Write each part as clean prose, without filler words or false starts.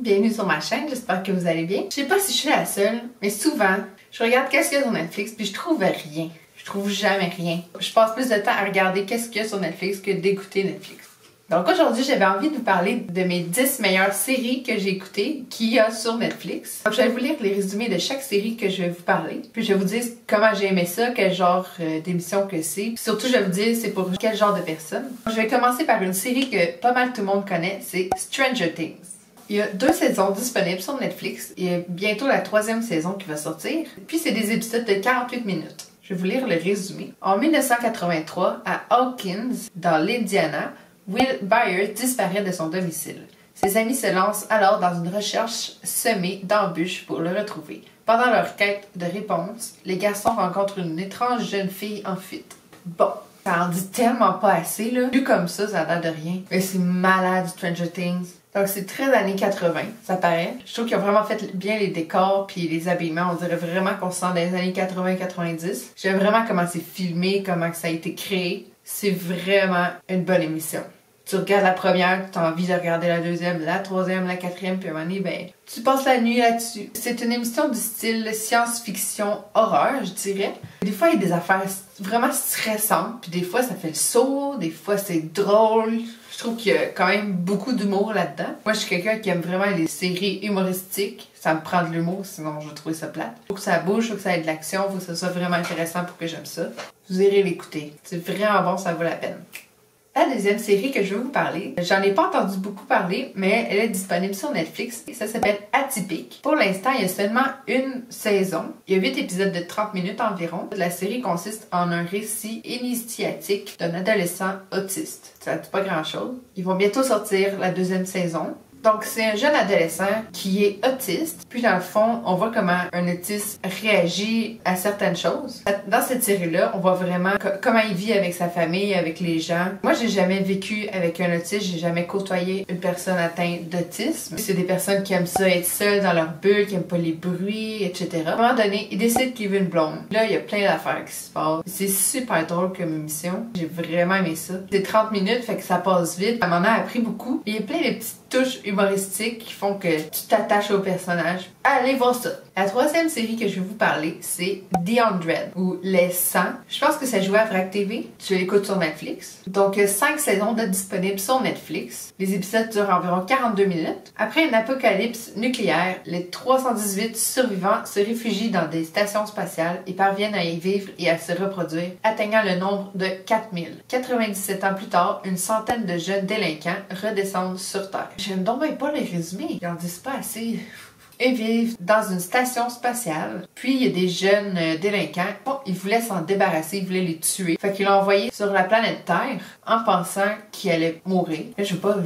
bienvenue sur ma chaîne, j'espère que vous allez bien. Je sais pas si je suis la seule, mais souvent, je regarde qu'est-ce qu'il y a sur Netflix puis je trouve rien. Je trouve jamais rien. Je passe plus de temps à regarder qu'est-ce qu'il y a sur Netflix que d'écouter Netflix. Donc aujourd'hui, j'avais envie de vous parler de mes 10 meilleures séries que j'ai écoutées qu'il y a sur Netflix. Donc je vais vous lire les résumés de chaque série que je vais vous parler. Puis je vais vous dire comment j'ai aimé ça, quel genre d'émission que c'est. Puis surtout, je vais vous dire c'est pour quel genre de personne. Je vais commencer par une série que pas mal tout le monde connaît, c'est Stranger Things. Il y a 2 saisons disponibles sur Netflix. Il y a bientôt la 3e saison qui va sortir. Puis c'est des épisodes de 48 minutes. Je vais vous lire le résumé. En 1983, à Hawkins, dans l'Indiana, Will Byers disparaît de son domicile. Ses amis se lancent alors dans une recherche semée d'embûches pour le retrouver. Pendant leur quête de réponse, les garçons rencontrent une étrange jeune fille en fuite. Bon, ça en dit tellement pas assez, là. Vu comme ça a l'air de rien. Mais c'est malade, Stranger Things. Donc c'est très années 80, ça paraît. Je trouve qu'ils ont vraiment fait bien les décors puis les habillements. On dirait vraiment qu'on se sent dans les années 80-90. J'aime vraiment comment c'est filmé, comment ça a été créé. C'est vraiment une bonne émission. Tu regardes la première, tu as envie de regarder la deuxième, la troisième, la quatrième, puis à un moment donné, ben, tu passes la nuit là-dessus. C'est une émission du style science-fiction horreur, je dirais. Des fois, il y a des affaires vraiment stressantes, puis des fois, ça fait le saut, des fois, c'est drôle. Je trouve qu'il y a quand même beaucoup d'humour là-dedans. Moi, je suis quelqu'un qui aime vraiment les séries humoristiques. Ça me prend de l'humour, sinon je vais trouver ça plate. Faut que ça bouge, faut que ça ait de l'action, faut que ça soit vraiment intéressant pour que j'aime ça. Vous irez l'écouter. C'est vraiment bon, ça vaut la peine. La deuxième série que je veux vous parler, j'en ai pas entendu beaucoup parler, mais elle est disponible sur Netflix. Ça s'appelle Atypique. Pour l'instant, il y a seulement une saison. Il y a 8 épisodes de 30 minutes environ. La série consiste en un récit initiatique d'un adolescent autiste. Ça dit pas grand-chose. Ils vont bientôt sortir la 2e saison. Donc, c'est un jeune adolescent qui est autiste. Puis, dans le fond, on voit comment un autiste réagit à certaines choses. Dans cette série-là, on voit vraiment comment il vit avec sa famille, avec les gens. Moi, j'ai jamais vécu avec un autiste. J'ai jamais côtoyé une personne atteinte d'autisme. C'est des personnes qui aiment ça être seules dans leur bulle, qui aiment pas les bruits, etc. À un moment donné, il décide qu'il veut une blonde. Là, il y a plein d'affaires qui se passent. C'est super drôle comme émission. J'ai vraiment aimé ça. C'est 30 minutes, fait que ça passe vite. Ça m'en a appris beaucoup. Il y a plein de petites touches humoristiques qui font que tu t'attaches au personnage. Allez voir ça! La 3e série que je vais vous parler, c'est The 100 ou Les 100. Je pense que ça jouait à Vrac TV. Tu l'écoutes sur Netflix. Donc, 5 saisons de disponibles sur Netflix. Les épisodes durent environ 42 minutes. Après une apocalypse nucléaire, les 318 survivants se réfugient dans des stations spatiales et parviennent à y vivre et à se reproduire, atteignant le nombre de 4000. 97 ans plus tard, une centaine de jeunes délinquants redescendent sur Terre. J'aime donc bien pas les résumés. Ils en disent pas assez. Ils vivent dans une station spatiale. Puis il y a des jeunes délinquants. Bon, ils voulaient s'en débarrasser, ils voulaient les tuer. Fait qu'ils l'ont envoyé sur la planète Terre en pensant qu'il allait mourir. Là, je vais pas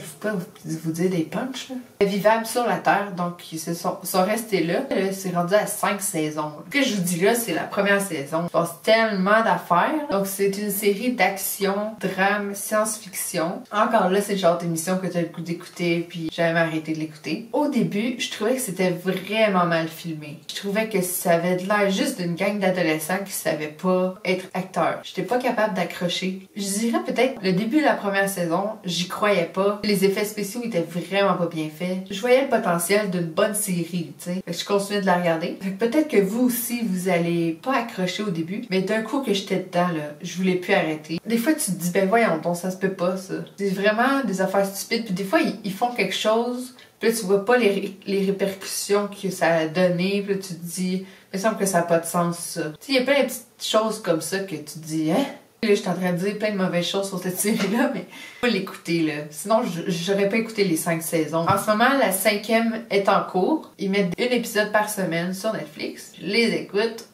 vous dire des punchs. Là. Vivables sur la Terre, donc ils sont restés là. Là, c'est rendu à 5 saisons. Ce que je vous dis là, c'est la première saison. Il se passe tellement d'affaires. Donc c'est une série d'action, drame, science-fiction. Encore là, c'est le genre d'émission que tu as le goût d'écouter, puis j'ai jamais arrêté de l'écouter. Au début, je trouvais que c'était vraiment mal filmé. Je trouvais que ça avait de l'air juste d'une gang d'adolescents qui savaient pas être acteurs. J'étais pas capable d'accrocher. Je dirais peut-être le début de la première saison, j'y croyais pas. Les effets spéciaux étaient vraiment pas bien faits. Je voyais le potentiel d'une bonne série, tu sais. Fait que je continuais de la regarder. Fait que peut-être que vous aussi, vous allez pas accrocher au début, mais d'un coup que j'étais dedans, là, je voulais plus arrêter. Des fois, tu te dis, ben voyons donc, ça se peut pas, ça. C'est vraiment des affaires stupides. Puis des fois, ils font quelque chose. Puis là, tu vois pas les répercussions que ça a donné. Puis là, tu te dis, il me semble que ça n'a pas de sens, ça. Tu sais, il y a plein de petites choses comme ça que tu te dis, hein? Là, je suis en train de dire plein de mauvaises choses sur cette série-là, mais faut l'écouter, là. Sinon, j'aurais pas écouté les 5 saisons. En ce moment, la 5e est en cours. Ils mettent un épisode par semaine sur Netflix. Je les écoute.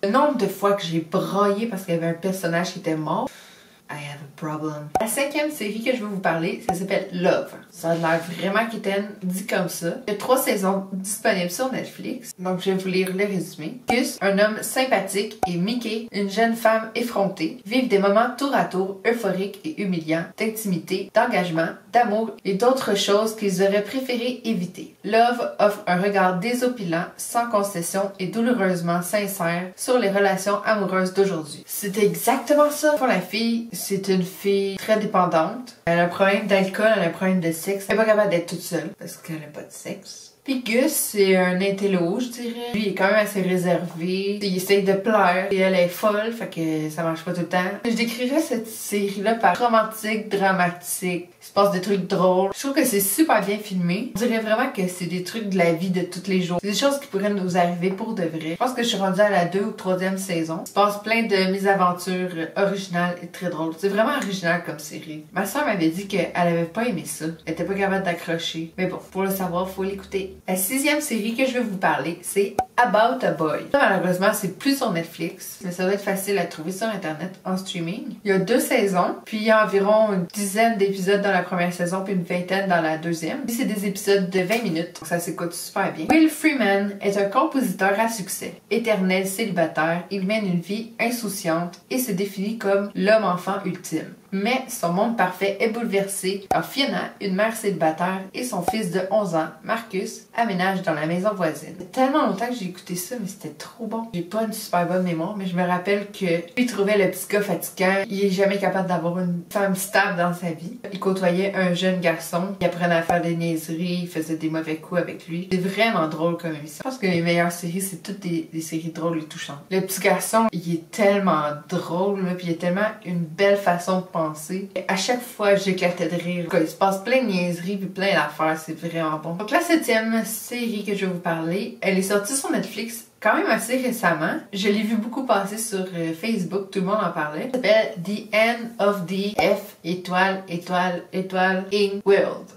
Le nombre de fois que j'ai braillé parce qu'il y avait un personnage qui était mort. I have a problem. La 5e série que je vais vous parler, ça s'appelle Love. Ça a l'air vraiment quétaine, dit comme ça. Il y a 3 saisons disponibles sur Netflix. Donc, je vais vous lire le résumé. Gus, un homme sympathique, et Mickey, une jeune femme effrontée, vivent des moments tour à tour euphoriques et humiliants, d'intimité, d'engagement, d'amour et d'autres choses qu'ils auraient préféré éviter. Love offre un regard désopilant, sans concession et douloureusement sincère sur les relations amoureuses d'aujourd'hui. C'est exactement ça. Pour la fille, c'est une fille très dépendante. Elle a un problème d'alcool, elle a un problème de sexe. Elle est pas capable d'être toute seule parce qu'elle a pas de sexe. Puis Gus, c'est un intello, je dirais. Lui, il est quand même assez réservé. Il essaye de plaire. Et elle est folle, fait que ça marche pas tout le temps. Je décrirais cette série-là par romantique, dramatique. Il se passe des trucs drôles. Je trouve que c'est super bien filmé. Je dirais vraiment que c'est des trucs de la vie de tous les jours. C'est des choses qui pourraient nous arriver pour de vrai. Je pense que je suis rendue à la 2 ou 3e saison. Il se passe plein de mésaventures originales et très drôles. C'est vraiment original comme série. Ma soeur m'avait dit qu'elle avait pas aimé ça. Elle était pas capable d'accrocher. Mais bon, pour le savoir, faut l'écouter. La 6e série que je vais vous parler, c'est About a Boy. Ça, malheureusement, c'est plus sur Netflix, mais ça doit être facile à trouver sur Internet en streaming. Il y a 2 saisons, puis il y a environ une dizaine d'épisodes dans la première saison, puis une vingtaine dans la deuxième. Puis c'est des épisodes de 20 minutes, donc ça s'écoute super bien. Will Freeman est un compositeur à succès. Éternel célibataire, il mène une vie insouciante et se définit comme l'homme-enfant ultime. Mais son monde parfait est bouleversé quand Fiona, une mère célibataire, et son fils de 11 ans, Marcus, aménagent dans la maison voisine. Il y a tellement longtemps que j'ai écouté ça, mais c'était trop bon. J'ai pas une super bonne mémoire, mais je me rappelle que lui trouvait le petit gars fatigant. Il est jamais capable d'avoir une femme stable dans sa vie. Il côtoyait un jeune garçon, il apprenait à faire des niaiseries, il faisait des mauvais coups avec lui. C'est vraiment drôle comme émission. Je pense que les meilleures séries, c'est toutes des séries drôles et touchantes. Le petit garçon, il est tellement drôle, là, puis il a tellement une belle façon de penser. Et à chaque fois, j'éclatais de rire. Il se passe plein de niaiseries puis plein d'affaires, c'est vraiment bon. Donc la 7e série que je vais vous parler, elle est sortie sur Netflix quand même assez récemment. Je l'ai vu beaucoup passer sur Facebook, tout le monde en parlait. Elle s'appelle The End of the F étoile in World.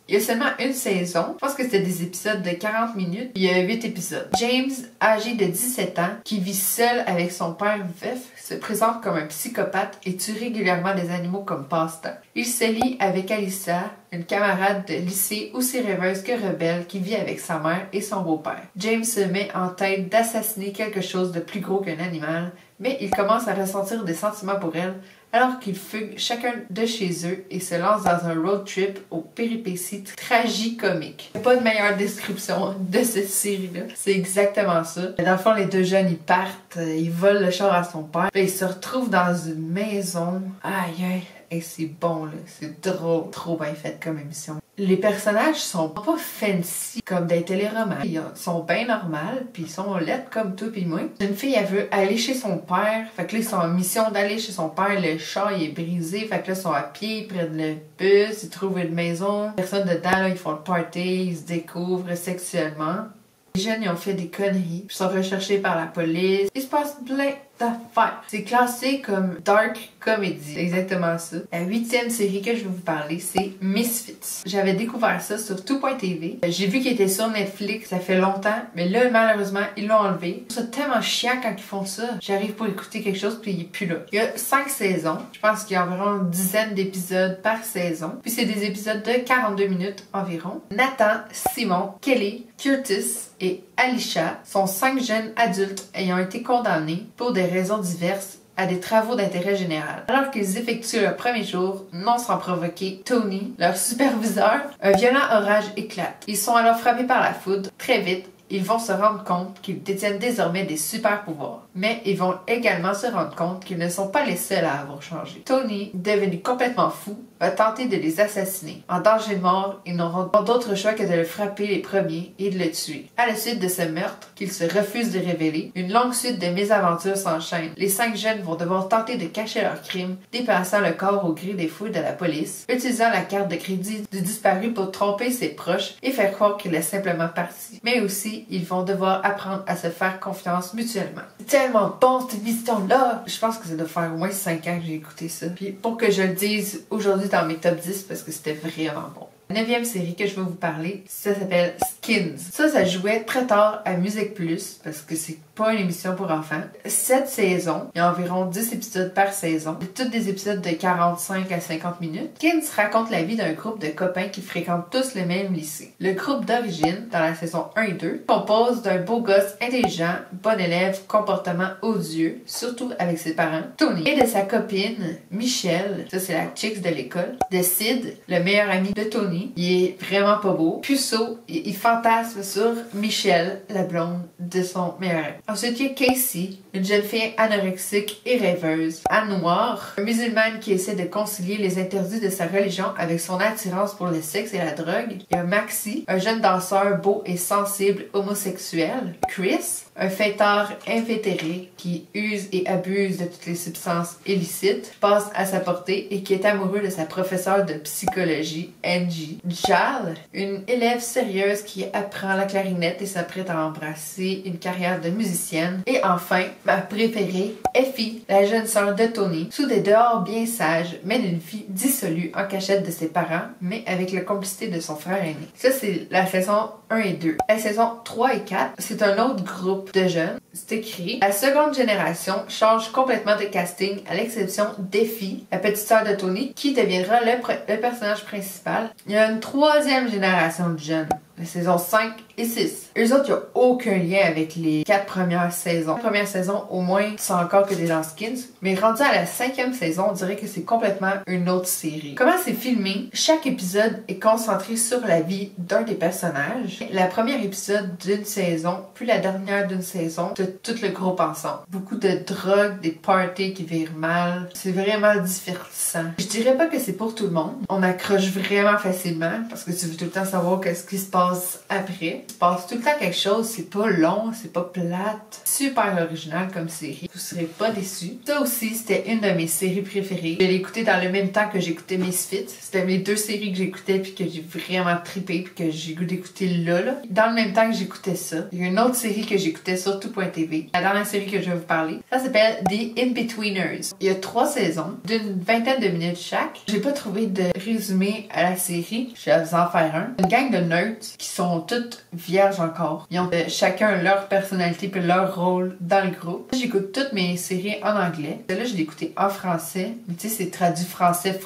Il y a seulement une saison. Je pense que c'était des épisodes de 40 minutes. Il y a 8 épisodes. James, âgé de 17 ans, qui vit seul avec son père veuf, se présente comme un psychopathe et tue régulièrement des animaux comme passe-temps. Il se lie avec Alyssa, une camarade de lycée aussi rêveuse que rebelle qui vit avec sa mère et son beau-père. James se met en tête d'assassiner quelque chose de plus gros qu'un animal, mais il commence à ressentir des sentiments pour elle alors qu'ils fuguent chacun de chez eux et se lancent dans un road trip aux péripéties tragicomiques. Pas de meilleure description de cette série-là. C'est exactement ça. Dans le fond, les deux jeunes, ils partent, ils volent le char à son père, puis ils se retrouvent dans une maison. Aïe aïe. Et c'est bon, là. C'est drôle. Trop bien fait comme émission. Les personnages sont pas fancy comme des téléromans. Ils sont bien normales, puis ils sont laides comme toi puis moi. Une fille, elle veut aller chez son père. Fait que là, ils sont en mission d'aller chez son père. Le char, il est brisé. Fait que là, ils sont à pied, ils prennent le bus, ils trouvent une maison. Personne dedans, là, ils font le party, ils se découvrent sexuellement. Les jeunes, ils ont fait des conneries. Ils sont recherchés par la police. Il se passe plein d'affaires. C'est classé comme dark comedy. C'est exactement ça. La 8e série que je vais vous parler, c'est Misfits. J'avais découvert ça sur tout.tv. J'ai vu qu'il était sur Netflix, ça fait longtemps, mais là, malheureusement, ils l'ont enlevé. C'est tellement chiant quand ils font ça. J'arrive pour écouter quelque chose, puis il est plus là. Il y a 5 saisons. Je pense qu'il y a environ une dizaine d'épisodes par saison. Puis c'est des épisodes de 42 minutes environ. Nathan, Simon, Kelly, Curtis et Alicia sont 5 jeunes adultes ayant été condamnés pour des raisons diverses à des travaux d'intérêt général. Alors qu'ils effectuent leur premier jour, non sans provoquer Tony, leur superviseur, un violent orage éclate. Ils sont alors frappés par la foudre. Très vite, ils vont se rendre compte qu'ils détiennent désormais des super pouvoirs. Mais ils vont également se rendre compte qu'ils ne sont pas les seuls à avoir changé. Tony, devenu complètement fou, va tenter de les assassiner. En danger de mort, ils n'auront d'autre choix que de le frapper les premiers et de le tuer. À la suite de ce meurtre, qu'ils se refusent de révéler, une longue suite de mésaventures s'enchaîne. Les 5 jeunes vont devoir tenter de cacher leur crime, déplaçant le corps au gré des fouilles de la police, utilisant la carte de crédit du disparu pour tromper ses proches et faire croire qu'il est simplement parti. Mais aussi, ils vont devoir apprendre à se faire confiance mutuellement. C'est tellement bon cette émission-là! Je pense que ça doit faire au moins 5 ans que j'ai écouté ça. Puis pour que je le dise aujourd'hui dans mes top 10 parce que c'était vraiment bon. La 9e série que je vais vous parler, ça s'appelle Skins. Ça jouait très tard à Musique Plus parce que c'est pas une émission pour enfants. 7 saisons, il y a environ 10 épisodes par saison. Tous des épisodes de 45 à 50 minutes. Skins raconte la vie d'un groupe de copains qui fréquentent tous le même lycée. Le groupe d'origine, dans la saison 1 et 2, compose d'un beau gosse intelligent, bon élève, comportement odieux, surtout avec ses parents, Tony, et de sa copine, Michelle, ça c'est la chicks de l'école, de Sid, le meilleur ami de Tony. Il est vraiment pas beau. Puceau, il fantasme sur Michelle, la blonde de son meilleur ami. Ensuite, il y a Casey, une jeune fille anorexique et rêveuse. Anne Noire, une musulmane qui essaie de concilier les interdits de sa religion avec son attirance pour le sexe et la drogue. Il y a Maxi, un jeune danseur beau et sensible homosexuel. Chris, un fêtard invétéré qui use et abuse de toutes les substances illicites, passe à sa portée et qui est amoureux de sa professeure de psychologie, Angie. Jal, une élève sérieuse qui apprend la clarinette et s'apprête à embrasser une carrière de musicienne. Et enfin, ma préférée, Effie, la jeune sœur de Tony, sous des dehors bien sages, mène une vie dissolue en cachette de ses parents, mais avec la complicité de son frère aîné. Ça, c'est la saison 1 et 2. La saison 3 et 4, c'est un autre groupe de jeunes. C'est écrit: la seconde génération change complètement de casting, à l'exception d'Effie, la petite sœur de Tony, qui deviendra le personnage principal. Il y a une troisième génération de jeunes. La saison 5 et 6. Eux autres, il n'y a aucun lien avec les 4 premières saisons. La première saison, au moins, c'est encore que des Skins. Mais rendu à la 5e saison, on dirait que c'est complètement une autre série. Comment c'est filmé? Chaque épisode est concentré sur la vie d'un des personnages. La première épisode d'une saison, puis la dernière d'une saison, de tout le groupe ensemble. Beaucoup de drogue, des parties qui virent mal. C'est vraiment divertissant. Je dirais pas que c'est pour tout le monde. On accroche vraiment facilement parce que tu veux tout le temps savoir qu'est-ce qui se passe après. Il se passe tout le temps quelque chose, c'est pas long, c'est pas plate. Super original comme série. Vous serez pas déçus. Ça aussi, c'était une de mes séries préférées. Je l'ai écoutée dans le même temps que j'écoutais Misfits. C'était mes 2 séries que j'écoutais puis que j'ai vraiment trippé puis que j'ai goût d'écouter là. Dans le même temps que j'écoutais ça, il y a une autre série que j'écoutais sur tout.tv. La dernière série que je vais vous parler, ça s'appelle The In-Betweeners. Il y a 3 saisons d'une vingtaine de minutes chaque. J'ai pas trouvé de résumé à la série. Je vais vous en faire un. Une gang de nerds qui sont toutes vierges encore. Ils ont chacun leur personnalité puis leur rôle dans le groupe. J'écoute toutes mes séries en anglais. Celle-là, je l'ai écoutée en français. Mais tu sais, c'est traduit français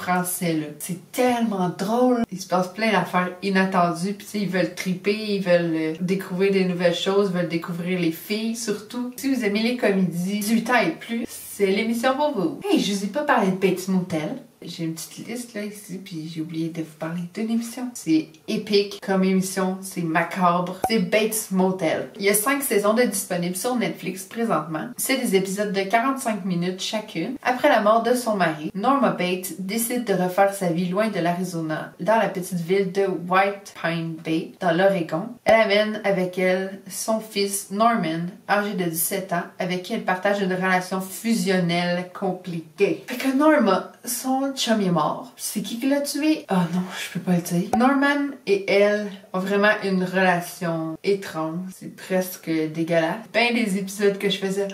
là. C'est tellement drôle. Il se passe plein d'affaires inattendues. Puis tu sais, ils veulent triper, ils veulent découvrir des nouvelles choses, veulent découvrir les filles surtout. Si vous aimez les comédies 18 ans et plus, c'est l'émission pour vous. Hey, je vous ai pas parlé de Bates Motel. J'ai une petite liste là ici, puis j'ai oublié de vous parler d'une émission. C'est épique comme émission, c'est macabre. C'est Bates Motel. Il y a 5 saisons de disponibles sur Netflix présentement. C'est des épisodes de 45 minutes chacune. Après la mort de son mari, Norma Bates décide de refaire sa vie loin de l'Arizona, dans la petite ville de White Pine Bay, dans l'Oregon. Elle amène avec elle son fils Norman, âgé de 17 ans, avec qui elle partage une relation fusionnelle compliquée. Fait que Norma, son chum est mort. C'est qui l'a tué? Ah non, je peux pas le dire. Norman et elle ont vraiment une relation étrange. C'est presque dégueulasse. Ben des épisodes que je faisais...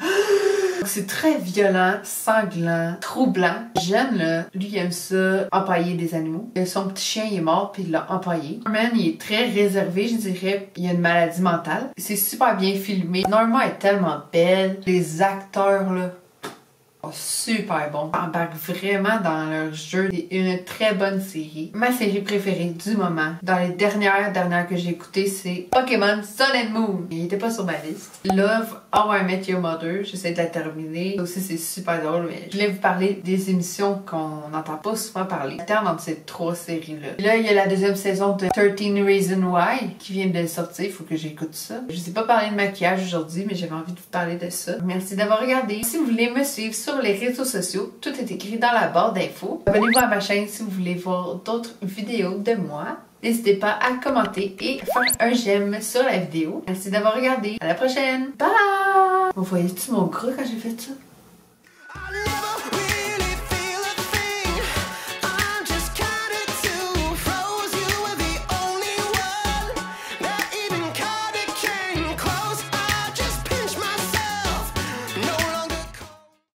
C'est très violent, sanglant, troublant. Jeune, là, lui, il aime ça, empailler des animaux. Son petit chien, il est mort, puis il l'a empaillé. Norman, il est très réservé, je dirais. Il a une maladie mentale. C'est super bien filmé. Norma est tellement belle. Les acteurs, là, super bon. Embarque vraiment dans leur jeu. C'est une très bonne série. Ma série préférée du moment, dans les dernières que j'ai écoutées, c'est Pokémon Sun and Moon. Il était pas sur ma liste. Love, How I Met Your Mother. J'essaie de la terminer. Ça aussi, c'est super drôle, mais je voulais vous parler des émissions qu'on n'entend pas souvent parler. Alterne entre ces 3 séries-là. Là, il y a la 2e saison de 13 Reasons Why qui vient de sortir. Il faut que j'écoute ça. Je ne sais pas parler de maquillage aujourd'hui, mais j'avais envie de vous parler de ça. Merci d'avoir regardé. Si vous voulez me suivre sur les réseaux sociaux, tout est écrit dans la barre d'infos. Abonnez-vous à ma chaîne si vous voulez voir d'autres vidéos de moi. N'hésitez pas à commenter et faire un j'aime sur la vidéo. Merci d'avoir regardé. À la prochaine. Bye! Vous voyez-tu mon gras quand j'ai fait ça?